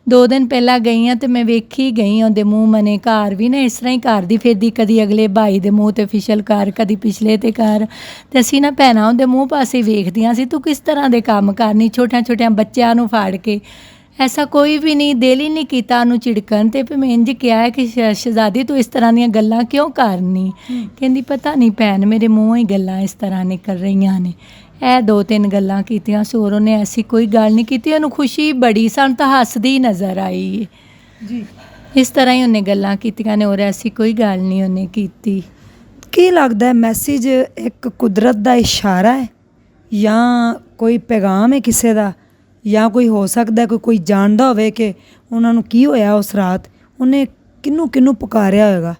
2 ਦਿਨ ਪਹਿਲਾਂ ਗਈ ਹਾਂ ਤੇ ਮੈਂ ਵੇਖੀ ਗਈ ਉਹਦੇ ਮੂੰਹ ਮਨੇ ਘਰ ਵੀ ਨਾ ਇਸ ਤਰ੍ਹਾਂ ਹੀ ਕਰਦੀ ਫਿਰਦੀ, ਕਦੀ ਅਗਲੇ ਭਾਈ ਦੇ ਮੂੰਹ ਤੇ ਫਿਸ਼ਲ ਕਰ, ਕਦੀ ਪਿਛਲੇ ਤੇ ਕਰ। ਤੇ ਅਸੀਂ ਨਾ ਭੈਣਾਂ ਉਹਦੇ ਮੂੰਹ ਪਾਸੇ ਵੇਖਦੀਆਂ ਸੀ, ਤੂੰ ਕਿਸ ਤਰ੍ਹਾਂ ਦੇ ਕੰਮ ਕਰਨੀ ਛੋਟਿਆਂ ਛੋਟਿਆਂ ਬੱਚਿਆਂ ਨੂੰ ਫਾੜ ਕੇ। ਐਸਾ ਕੋਈ ਵੀ ਨਹੀਂ, ਦਿਲ ਹੀ ਨਹੀਂ ਕੀਤਾ ਉਹਨੂੰ ਝਿੜਕਣ ਤੇ। ਫਿਰ ਮੈਂ ਇੰਝ ਕਿਹਾ ਹੈ ਕਿ ਸ਼ਹਿਜ਼ਾਦੀ ਤੂੰ ਇਸ ਤਰ੍ਹਾਂ ਦੀਆਂ ਗੱਲਾਂ ਕਿਉਂ ਕਰਨੀ? ਕਹਿੰਦੀ ਪਤਾ ਨਹੀਂ ਭੈਣ ਮੇਰੇ ਮੂੰਹੋਂ ਹੀ ਗੱਲਾਂ ਇਸ ਤਰ੍ਹਾਂ ਨਿਕਲ ਰਹੀਆਂ ਨੇ। ਇਹ 2-3 ਗੱਲਾਂ ਕੀਤੀਆਂ ਸੀ, ਹੋਰ ਉਹਨੇ ਐਸੀ ਕੋਈ ਗੱਲ ਨਹੀਂ ਕੀਤੀ। ਉਹਨੂੰ ਖੁਸ਼ੀ ਬੜੀ, ਸਾਨੂੰ ਤਾਂ ਹੱਸਦੀ ਨਜ਼ਰ ਆਈ ਜੀ। ਇਸ ਤਰ੍ਹਾਂ ਹੀ ਉਹਨੇ ਗੱਲਾਂ ਕੀਤੀਆਂ ਨੇ, ਹੋਰ ਐਸੀ ਕੋਈ ਗੱਲ ਨਹੀਂ ਉਹਨੇ ਕੀਤੀ। ਕੀ ਲੱਗਦਾ ਮੈਸੇਜ ਇੱਕ ਕੁਦਰਤ ਦਾ ਇਸ਼ਾਰਾ ਹੈ ਜਾਂ ਕੋਈ ਪੈਗਾਮ ਹੈ ਕਿਸੇ ਦਾ, ਜਾਂ ਕੋਈ ਹੋ ਸਕਦਾ ਕੋਈ ਜਾਣਦਾ ਹੋਵੇ ਕਿ ਉਹਨਾਂ ਨੂੰ ਕੀ ਹੋਇਆ ਉਸ ਰਾਤ, ਉਹਨੇ ਕਿਹਨੂੰ ਪੁਕਾਰਿਆ ਹੋਏਗਾ,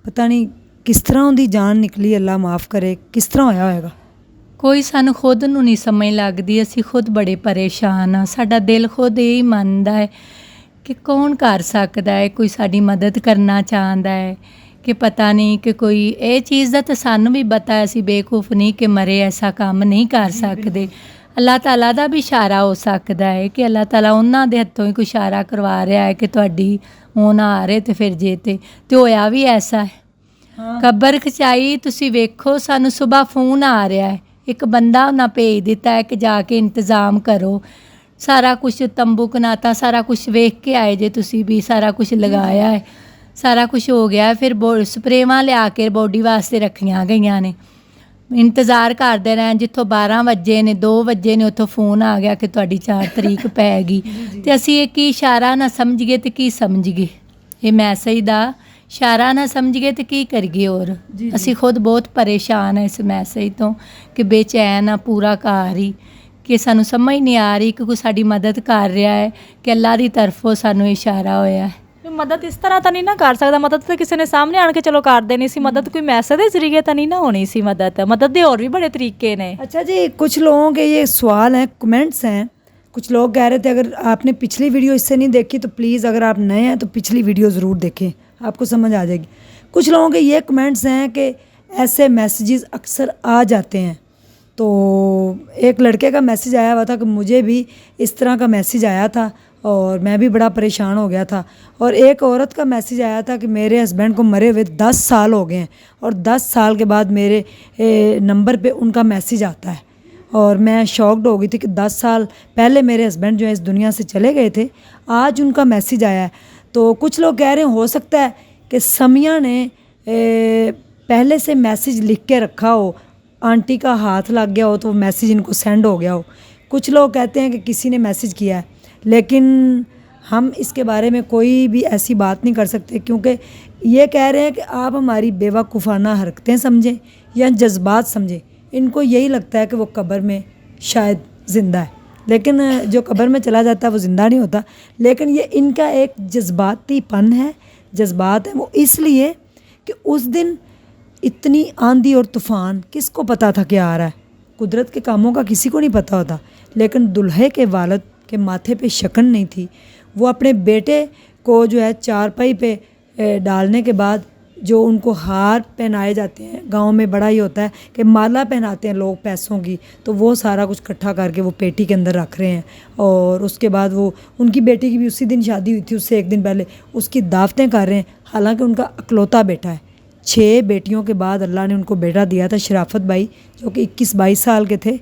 ਪਤਾ ਨਹੀਂ ਕਿਸ ਤਰ੍ਹਾਂ ਉਹਦੀ ਜਾਨ ਨਿਕਲੀ, ਅੱਲਾ ਮਾफ़ ਕਰੇ, ਕਿਸ ਤਰ੍ਹਾਂ ਹੋਇਆ ਹੋਏਗਾ। ਕੋਈ ਸਾਨੂੰ ਖੁਦ ਨੂੰ ਨਹੀਂ ਸਮਝ ਲੱਗਦੀ, ਅਸੀਂ ਖੁਦ ਬੜੇ ਪਰੇਸ਼ਾਨ ਹਾਂ। ਸਾਡਾ ਦਿਲ ਖੁਦ ਇਹ ਹੀ ਮੰਨਦਾ ਹੈ ਕਿ ਕੌਣ ਕਰ ਸਕਦਾ ਹੈ, ਕੋਈ ਸਾਡੀ ਮਦਦ ਕਰਨਾ ਚਾਹੁੰਦਾ ਹੈ ਕਿ ਪਤਾ ਨਹੀਂ ਕਿ ਕੋਈ ਇਹ ਚੀਜ਼ ਦਾ ਤਾਂ ਸਾਨੂੰ ਵੀ ਪਤਾ, ਅਸੀਂ ਬੇਵਕੂਫ ਨਹੀਂ ਕਿ ਮਰੇ ਐਸਾ ਕੰਮ ਨਹੀਂ ਕਰ ਸਕਦੇ। ਅੱਲਾਹ ਤਾਲਾ ਦਾ ਵੀ ਇਸ਼ਾਰਾ ਹੋ ਸਕਦਾ ਹੈ ਕਿ ਅੱਲਾਹ ਤਾਲਾ ਉਹਨਾਂ ਦੇ ਹੱਥੋਂ ਹੀ ਕੋਈ ਇਸ਼ਾਰਾ ਕਰਵਾ ਰਿਹਾ ਹੈ ਕਿ ਤੁਹਾਡੀ ਹੁਣ ਆ ਰਹੇ ਤੇ ਫਿਰ ਜੇ ਤੇ ਹੋਇਆ ਵੀ ਐਸਾ ਹੈ। ਕਬਰ ਖਚਾਈ ਤੁਸੀਂ ਵੇਖੋ, ਸਾਨੂੰ ਸਵੇਰ ਫੋਨ ਆ ਰਿਹਾ ਹੈ, ਇੱਕ ਬੰਦਾ ਉਹਨਾਂ ਭੇਜ ਦਿੱਤਾ ਹੈ ਕਿ ਜਾ ਕੇ ਇੰਤਜ਼ਾਮ ਕਰੋ, ਸਾਰਾ ਕੁਛ ਤੰਬੂ ਕਨਾਤਾ ਸਾਰਾ ਕੁਛ ਵੇਖ ਕੇ ਆਏ ਜੇ ਤੁਸੀਂ ਵੀ, ਸਾਰਾ ਕੁਛ ਲਗਾਇਆ ਹੈ, ਸਾਰਾ ਕੁਛ ਹੋ ਗਿਆ। ਫਿਰ ਸਪਰੇਵਾਂ ਲਿਆ ਕੇ ਬੋਡੀ ਵਾਸਤੇ ਰੱਖੀਆਂ ਗਈਆਂ ਨੇ। ਇੰਤਜ਼ਾਰ ਕਰਦੇ ਰਹੇ, ਜਿੱਥੋਂ 12 ਵਜੇ ਨੇ 2 ਵਜੇ ਨੇ ਉੱਥੋਂ ਫੋਨ ਆ ਗਿਆ ਕਿ ਤੁਹਾਡੀ 4 ਤਰੀਕ ਪੈ ਗਈ। ਤੇ ਅਸੀਂ ਇਹ ਕੀ ਇਸ਼ਾਰਾ ਨਾ ਸਮਝੀਏ ਤੇ ਕੀ ਸਮਝੀਏ, ਇਹ ਮੈਸੇਜ ਦਾ ਇਸ਼ਾਰਾ ਨਾ ਸਮਝੀਏ ਤੇ ਕੀ ਕਰੀਏ। ਹੋਰ ਅਸੀਂ ਖੁਦ ਬਹੁਤ ਪਰੇਸ਼ਾਨ ਹਾਂ ਇਸ ਮੈਸੇਜ ਤੋਂ ਕਿ ਬੇਚੈਨ ਆ ਪੂਰਾ ਘਰ ਹੀ, ਕਿ ਸਾਨੂੰ ਸਮਝ ਨਹੀਂ ਆ ਰਹੀ ਕਿ ਕੋਈ ਸਾਡੀ ਮਦਦ ਕਰ ਰਿਹਾ ਹੈ ਕਿ ਅੱਲਾ ਦੀ ਤਰਫੋਂ ਸਾਨੂੰ ਇਸ਼ਾਰਾ ਹੋਇਆ ਹੈ। ਮਦਦ ਇਸ ਤਰ੍ਹਾਂ ਤਾਂ ਨਹੀਂ ਨਾ ਕਰ ਸਕਦਾ, ਮਦਦ ਤਾਂ ਕਿਸੇ ਨੇ ਸਾਹਮਣੇ ਆਣ ਕੇ ਚਲੋ ਕਰ ਦੇਣੀ ਸੀ, ਮਦਦ ਕੋਈ ਮੈਸੇਜ ਦੇ ਜ਼ਰੀਏ ਤਾਂ नहीं ना होनी सी। मदद ਦੇ और भी बड़े तरीके ने। अच्छा जी, कुछ लोगों के ये सवाल हैं, कमेंट्स हैं, कुछ लोग कह रहे थे अगर आपने पिछली वीडियो इससे नहीं देखी तो प्लीज़ अगर आप नए हैं तो पिछली वीडियो ज़रूर देखें, आपको समझ आ जाएगी। कुछ लोगों के ये कमेंट्स हैं कि ऐसे मैसेजेस अक्सर आ जाते हैं। तो एक लड़के का मैसेज आया हुआ था कि मुझे भी इस तरह का मैसेज आया था और मैं भी बड़ा परेशान हो गया था। और एक औरत का मैसेज आया था कि मेरे हस्बैंड को मरे हुए 10 साल हो गए हैं और 10 साल के बाद मेरे नंबर पे उनका मैसेज आता है और मैं शॉक्ड हो गई थी कि 10 साल पहले मेरे हस्बैंड जो है इस दुनिया से चले गए थे, आज उनका मैसेज आया है। तो कुछ लोग कह रहे हैं हो सकता है कि समिया ने पहले से मैसेज लिख के रखा हो, आंटी का हाथ लग गया हो तो वो मैसेज इनको सेंड हो गया हो। कुछ लोग कहते हैं कि किसी ने मैसेज किया है, लेकिन हम इसके बारे में कोई भी ऐसी बात नहीं कर सकते क्योंकि ये कह रहे हैं कि आप हमारी बेवकूफ़ाना हरकतें समझें या जज्बात समझें। इनको यही लगता है कि वो कब्र में शायद ज़िंदा है, लेकिन जो कब्र में चला जाता है वो ज़िंदा नहीं होता। लेकिन ये इनका एक जज्बातीपन है, जज्बात है वो, इसलिए कि उस दिन इतनी आंधी और तूफ़ान किसको पता था कि आ रहा है। कुदरत के कामों का किसी को नहीं पता होता, लेकिन दुल्हे के वालिद के माथे पे शकन नहीं थी। वो अपने बेटे को जो है चारपाई पे डालने के बाद जो उनको हार पहनाए जाते हैं, गांव में बड़ा ही होता है कि माला पहनाते हैं लोग पैसों की, तो वो सारा कुछ इकट्ठा करके वो पेटी के अंदर रख रहे हैं। और उसके बाद वो उनकी बेटी की भी उसी दिन शादी हुई थी, उससे एक दिन पहले उसकी दावतें कर रहे हैं। हालांकि उनका इकलौता बेटा है, 6 बेटियों के बाद अल्लाह ने उनको बेटा दिया था शराफत भाई, जो कि 21-22 साल के थे।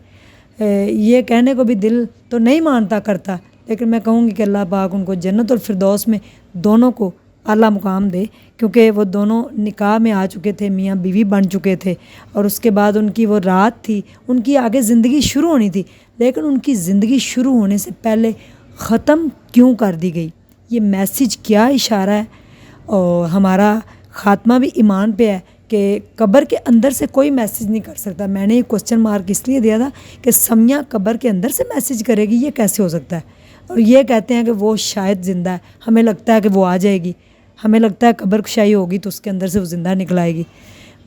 ये कहने को भी दिल तो नहीं मानता करता, लेकिन मैं कहूँगी कि अल्लाह पाक उनको जन्नत और फिरदौस में दोनों को आला मुकाम दे, क्योंकि वो दोनों निकाह में आ चुके थे, मियाँ बीवी बन चुके थे, और उसके बाद उनकी वो रात थी, उनकी आगे ज़िंदगी शुरू होनी थी, लेकिन उनकी ज़िंदगी शुरू होने से पहले ख़त्म क्यों कर दी गई? ये मैसेज क्या इशारा है? और हमारा ख़ात्मा भी ईमान पे है कि कब्र के अंदर से कोई मैसेज नहीं कर सकता। मैंने ये क्वेश्चन मार्क इसलिए दिया था कि समिया कब्र के अंदर से मैसेज करेगी, ये कैसे हो सकता है? और ये कहते हैं कि वो शायद ज़िंदा है, हमें लगता है कि वो आ जाएगी, हमें लगता है कब्र कुशाई होगी तो उसके अंदर से वो ज़िंदा निकल आएगी।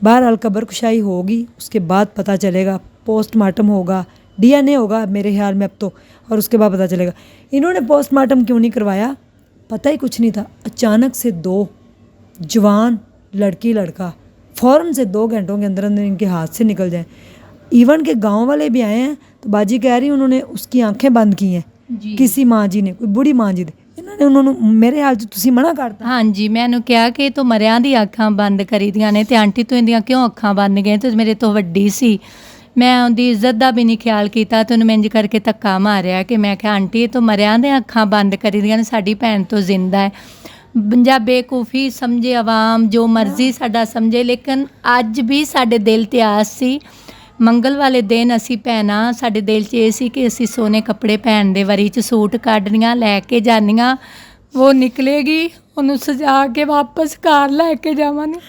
बहरहाल कब्र कुशाई होगी, उसके बाद पता चलेगा, पोस्टमार्टम होगा, DNA होगा मेरे ख्याल में अब तो, और उसके बाद पता चलेगा। इन्होंने पोस्टमार्टम क्यों नहीं करवाया? पता ही कुछ नहीं था। अचानक से 2 जवान लड़की लड़का फ़ौरन से 2 घंटों के अंदर अंदर इनके हाथ से निकल जाए। इवन के गांव वाले भी आए हैं तो बाजी कह रही उन्होंने उसकी आंखें बंद की हैं, किसी माँ जी ने, कोई बूढ़ी माँ जी ने, उन्होंने मेरे हाल 'ਚ ਤੁਸੀਂ ਮਨਾ ਕਰਤਾ। ਹਾਂਜੀ, ਮੈਂ ਇਹਨੂੰ ਕਿਹਾ ਕਿ ਤੂੰ ਮਰਿਆਂ ਦੀ ਅੱਖਾਂ ਬੰਦ ਕਰੀ ਦੀਆਂ ਨੇ, ਤੇ ਆਂਟੀ ਤੂੰ ਇਹਦੀਆਂ ਕਿਉਂ ਅੱਖਾਂ ਬੰਦ ਗਏ, ਤੂੰ ਮੇਰੇ ਤੋਂ ਵੱਡੀ ਸੀ। ਮੈਂ ਉਹਦੀ ਇੱਜ਼ਤ ਦਾ ਵੀ ਨਹੀਂ ਖਿਆਲ ਕੀਤਾ, ਤੇ ਉਹਨੂੰ ਇੰਜ ਕਰਕੇ ਧੱਕਾ ਮਾਰਿਆ ਕਿ ਮੈਂ ਕਿਹਾ ਆਂਟੀ ਤੂੰ ਮਰਿਆਂ ਦੇ ਅੱਖਾਂ ਬੰਦ ਕਰੀ ਦੀਆਂ ਨੇ, ਸਾਡੀ ਭੈਣ ਤੋਂ ਜ਼ਿੰਦਾ ਹੈ। ਜਾਂ ਬੇਕੂਫੀ ਸਮਝੇ ਆਵਾਮ, ਜੋ ਮਰਜ਼ੀ ਸਾਡਾ ਸਮਝੇ, ਲੇਕਿਨ ਅੱਜ ਵੀ ਸਾਡੇ ਦਿਲ ਤੇ ਆਸ ਸੀ। ਮੰਗਲ ਵਾਲੇ ਦਿਨ ਅਸੀਂ ਭੈਣਾਂ, ਸਾਡੇ ਦਿਲ 'ਚ ਇਹ ਸੀ ਕਿ ਅਸੀਂ ਸੋਨੇ ਕੱਪੜੇ ਭੈਣ ਦੇ ਵਰੀ 'ਚ ਸੂਟ ਕੱਢਣੀਆਂ, ਲੈ ਕੇ ਜਾਣੀਆਂ, ਉਹ ਨਿਕਲੇਗੀ, ਉਹਨੂੰ ਸਜਾ ਕੇ ਵਾਪਸ ਘਰ ਲੈ ਕੇ ਜਾਵਾਂਗੇ।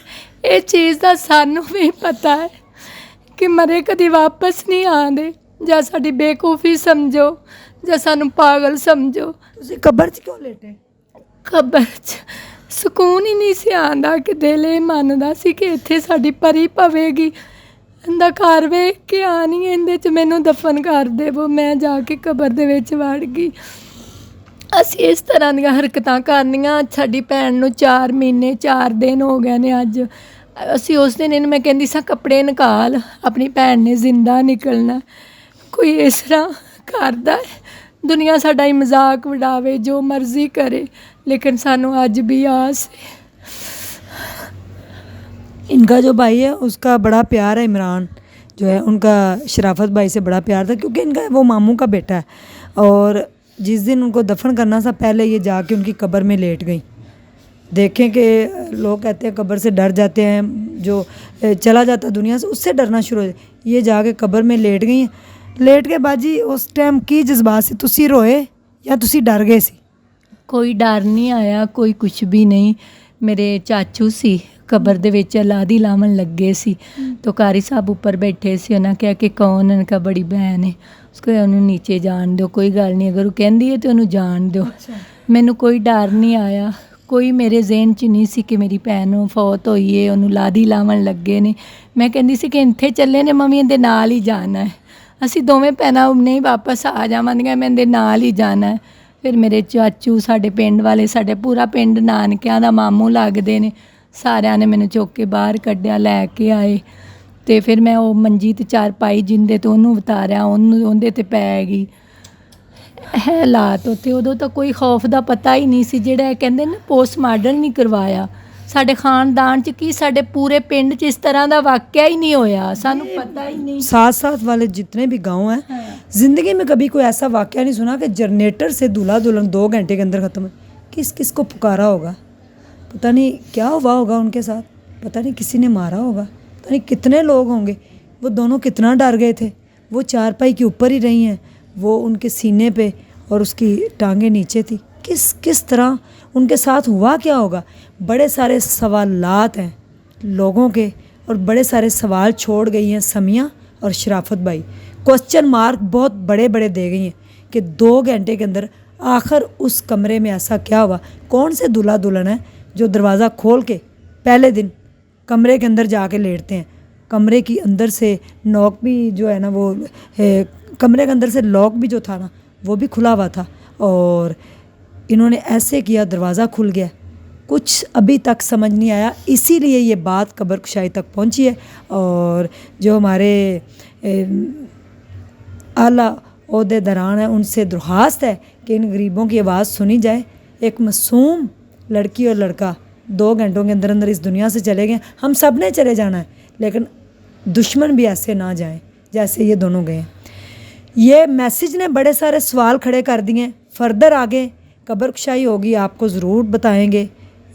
ਇਹ ਚੀਜ਼ ਦਾ ਸਾਨੂੰ ਵੀ ਪਤਾ ਹੈ ਕਿ ਮਰੇ ਕਦੀ ਵਾਪਸ ਨਹੀਂ ਆਉਂਦੇ। ਜਾਂ ਸਾਡੀ ਬੇਕੂਫੀ ਸਮਝੋ ਜਾਂ ਸਾਨੂੰ ਪਾਗਲ ਸਮਝੋ। ਤੁਸੀਂ ਕਬਰ 'ਚ ਕਿਉਂ ਲੇਟੇ? ਕਬਰ 'ਚ ਸਕੂਨ ਹੀ ਨਹੀਂ ਸੀ ਆਉਂਦਾ ਕਿ ਦਿਲ ਇਹ ਮੰਨਦਾ ਸੀ ਕਿ ਇੱਥੇ ਸਾਡੀ ਪਰੀ ਪਵੇਗੀ। ਇਹਦਾ ਘਰ ਵੇਖ ਕੇ ਆਣੀ, ਇਹਦੇ 'ਚ ਮੈਨੂੰ ਦਫਨ ਕਰ ਦੇਵੋ। ਮੈਂ ਜਾ ਕੇ ਕਬਰ ਦੇ ਵਿੱਚ ਵੜ ਗਈ। ਅਸੀਂ ਇਸ ਤਰ੍ਹਾਂ ਦੀਆਂ ਹਰਕਤਾਂ ਕਰਨੀਆਂ। ਸਾਡੀ ਭੈਣ ਨੂੰ 4 ਮਹੀਨੇ 4 ਦਿਨ ਹੋ ਗਏ ਨੇ ਅੱਜ। ਅਸੀਂ ਉਸ ਦਿਨ ਇਹਨੂੰ ਮੈਂ ਕਹਿੰਦੀ ਸਾਂ ਕੱਪੜੇ ਨਿਕਾਲ, ਆਪਣੀ ਭੈਣ ਨੇ ਜ਼ਿੰਦਾ ਨਿਕਲਣਾ। ਕੋਈ ਇਸ ਤਰ੍ਹਾਂ ਕਰਦਾ ਹੈ? ਦੁਨੀਆ ਸਾਡਾ ਹੀ ਮਜ਼ਾਕ ਉਡਾਵੇ, ਜੋ ਮਰਜ਼ੀ ਕਰੇ, लेकिन सानू आज भी आस है। इनका जो भाई है उसका बड़ा प्यार है, इमरान जो है उनका शराफत भाई से बड़ा प्यार था, क्योंकि इनका वो मामू का बेटा है। और जिस दिन उनको दफन करना था पहले ये जाके उनकी कब्र में लेट गई। देखें कि लोग कहते हैं कब्र से डर जाते हैं, जो चला जाता दुनिया से उससे डरना शुरू हो जाए। ये जाके कब्र में लेट गई हैं। लेट के बाजी उस टाइम की जज्बात से तुसी रोए या तुसी डर गए सी? ਕੋਈ ਡਰ ਨਹੀਂ ਆਇਆ, ਕੋਈ ਕੁਛ ਵੀ ਨਹੀਂ। ਮੇਰੇ ਚਾਚੂ ਸੀ ਕਬਰ ਦੇ ਵਿੱਚ ਲਾਦੀ ਲਾਵਣ ਲੱਗੇ ਸੀ, तो कारी साहब ऊपर बैठे ਸੀ। ਉਹਨਾਂ ਕਿਹਾ ਕਿ ਕੌਣ? ਉਹਨਾਂ ਕਿਹਾ ਬੜੀ ਭੈਣ ਹੈ। ਉਸਕੋ ਉਹਨੂੰ ਨੀਚੇ ਜਾਣ ਦਿਓ, ਕੋਈ ਗੱਲ ਨਹੀਂ, ਅਗਰ ਉਹ ਕਹਿੰਦੀ ਹੈ ਤਾਂ ਉਹਨੂੰ ਜਾਣ ਦਿਓ। ਮੈਨੂੰ ਕੋਈ ਡਰ ਨਹੀਂ ਆਇਆ, ਕੋਈ ਮੇਰੇ ਜ਼ਿਹਨ 'ਚ ਨਹੀਂ ਸੀ ਕਿ ਮੇਰੀ ਭੈਣ ਨੂੰ ਫੌਤ ਹੋਈ ਹੈ, ਉਹਨੂੰ ਲਾਦੀ ਲਾਵਣ ਲੱਗੇ ਨੇ। ਮੈਂ ਕਹਿੰਦੀ ਸੀ ਕਿ ਇੱਥੇ ਚੱਲੇ ਨੇ, ਮੰਮੀ ਇਹਦੇ ਨਾਲ ਹੀ ਜਾਣਾ ਹੈ, ਅਸੀਂ ਦੋਵੇਂ ਭੈਣਾਂ ਨਹੀਂ ਵਾਪਸ ਆ ਜਾਵਾਂਗੀਆਂ, ਮੈਂ ਇਹਦੇ ਨਾਲ ਹੀ ਜਾਣਾ ਹੈ। ਫਿਰ ਮੇਰੇ ਚਾਚੂ, ਸਾਡੇ ਪਿੰਡ ਵਾਲੇ, ਸਾਡੇ ਪੂਰਾ ਪਿੰਡ ਨਾਨਕਿਆਂ ਦਾ ਮਾਮੂ ਲੱਗਦੇ ਨੇ, ਸਾਰਿਆਂ ਨੇ ਮੈਨੂੰ ਚੁੱਕ ਕੇ ਬਾਹਰ ਕੱਢਿਆ, ਲੈ ਕੇ ਆਏ। ਅਤੇ ਫਿਰ ਮੈਂ ਉਹ ਮੰਜੀ 'ਤੇ ਚਾਰਪਾਈ ਜਿੰਦੇ ਤੋਂ ਉਹਨੂੰ ਉਤਾਰਿਆ, ਉਹਦੇ 'ਤੇ ਪੈ ਗਈ। ਹਾਲਾਤ ਉੱਥੇ ਉਦੋਂ ਤਾਂ ਕੋਈ ਖੌਫ ਦਾ ਪਤਾ ਹੀ ਨਹੀਂ ਸੀ। ਜਿਹੜਾ ਇਹ ਕਹਿੰਦੇ ਨਾ ਪੋਸਟਮਾਰਟਮ ਨਹੀਂ ਕਰਵਾਇਆ, ਸਾਡੇ ਖਾਨਦਾਨ 'ਚ ਕੀ ਸਾਡੇ ਪੂਰੇ ਪਿੰਡ 'ਚ ਇਸ ਤਰ੍ਹਾਂ ਦਾ ਵਾਕਿਆ ही नहीं होया, सानू पता ही नहीं। साथ साथ वाले जितने भी गांव हैं, ज़िंदगी में कभी कोई ऐसा वाक़या नहीं सुना कि जनरेटर से दूल्हा दुल्हन 2 घंटे के अंदर ख़त्म है। किस किस को पुकारा होगा, पता नहीं क्या हुआ होगा उनके साथ, पता नहीं किसी ने मारा होगा, पता नहीं कितने लोग होंगे। वो दोनों कितना डर गए थे। वो चारपाई के ऊपर ही रही हैं, वो उनके सीने पे और उसकी टांगें नीचे थी। किस तरह उनके साथ हुआ क्या होगा। बड़े सारे सवालात हैं लोगों के, और बड़े सारे सवाल छोड़ गई हैं समिया और शराफत भाई। क्वेश्चन मार्क बहुत बड़े बड़े दे गई हैं कि 2 घंटे के अंदर आखिर उस कमरे में ऐसा क्या हुआ। कौन से दूल्हा दुल्हन है जो दरवाज़ा खोल के पहले दिन कमरे के अंदर जाके लेटते हैं। कमरे के अंदर से नॉक भी जो है ना, वो कमरे के अंदर से लॉक भी जो था ना, वो भी खुला हुआ था, और इन्होंने ऐसे किया, दरवाज़ा खुल गया। कुछ अभी तक समझ नहीं आया, इसीलिए ये बात कब्र कुशाई तक पहुंची है। और जो हमारे आला ओहदेदारान हैं, उनसे दरख्वास्त है कि इन गरीबों की आवाज़ सुनी जाए। एक मासूम लड़की और लड़का 2 घंटों के अंदर अंदर इस दुनिया से चले गए। हम सब ने चले जाना है, लेकिन दुश्मन भी ऐसे ना जाएं जैसे ये दोनों गए। ये मैसेज ने बड़े सारे सवाल खड़े कर दिए। فردر آگے قبر کشائی ہوگی آپ کو ضرور بتائیں گے.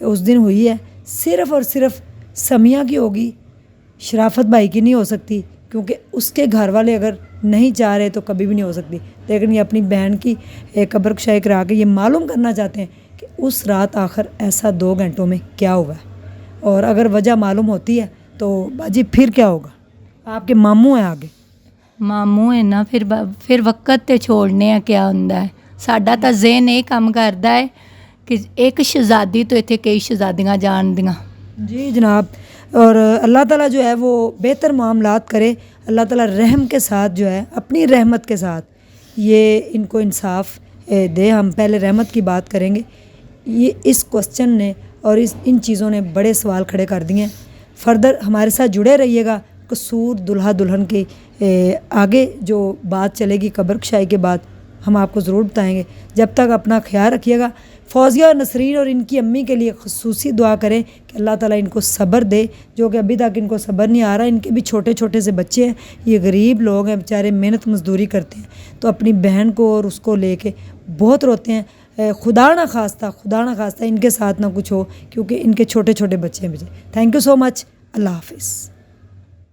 اس دن ہوئی ہے صرف اور صرف سمیہ کی ہوگی, شرافت بھائی کی نہیں ہو سکتی, کیونکہ اس کے گھر والے اگر نہیں چاہ رہے تو کبھی بھی نہیں ہو سکتی. لیکن یہ اپنی بہن کی قبر کشائی کرا کے یہ معلوم کرنا چاہتے ہیں کہ اس رات آخر ایسا 2 گھنٹوں میں کیا ہوا ہے, اور اگر وجہ معلوم ہوتی ہے تو باجی پھر کیا ہوگا. آپ کے ماموں ہیں آگے, ਮਾਮੂ ਹੈ ਨਾ, ਫਿਰ ਵਕਤ ਤੇ ਛੋੜਨੇ ਆ ਕਿਆ ਹੁੰਦਾ ਹੈ. ਸਾਡਾ ਤਾਂ ਜ਼ਿਹਨ ਇਹ ਕੰਮ ਕਰਦਾ ਹੈ کہ ایک شہزادی تو اتنے کئی شہزادیاں جان دیاں. جی جناب, اور اللہ تعالیٰ جو ہے وہ بہتر معاملات کرے. اللہ تعالیٰ رحم کے ساتھ جو ہے اپنی رحمت کے ساتھ یہ ان کو انصاف دے. ہم پہلے رحمت کی بات کریں گے. یہ اس کوسچن نے اور ان چیزوں نے بڑے سوال کھڑے کر دیے ہیں. فردر ہمارے ساتھ جڑے رہیے گا. قصور دلہا دلہن کی آگے جو بات چلے گی قبر کشائی کے بعد ہم آپ کو ضرور بتائیں گے. جب تک اپنا خیال رکھیے گا. فوزیہ اور نسرین اور ان کی امی کے لیے خصوصی دعا کریں کہ اللہ تعالیٰ ان کو صبر دے, جو کہ ابھی تک ان کو صبر نہیں آ رہا. ان کے بھی چھوٹے چھوٹے سے بچے ہیں, یہ غریب لوگ ہیں بیچارے, محنت مزدوری کرتے ہیں, تو اپنی بہن کو اور اس کو لے کے بہت روتے ہیں. خدا نہ خواستہ ان کے ساتھ نہ کچھ ہو, کیونکہ ان کے چھوٹے چھوٹے بچے ہیں. تھینک یو سو مچ. اللہ حافظ.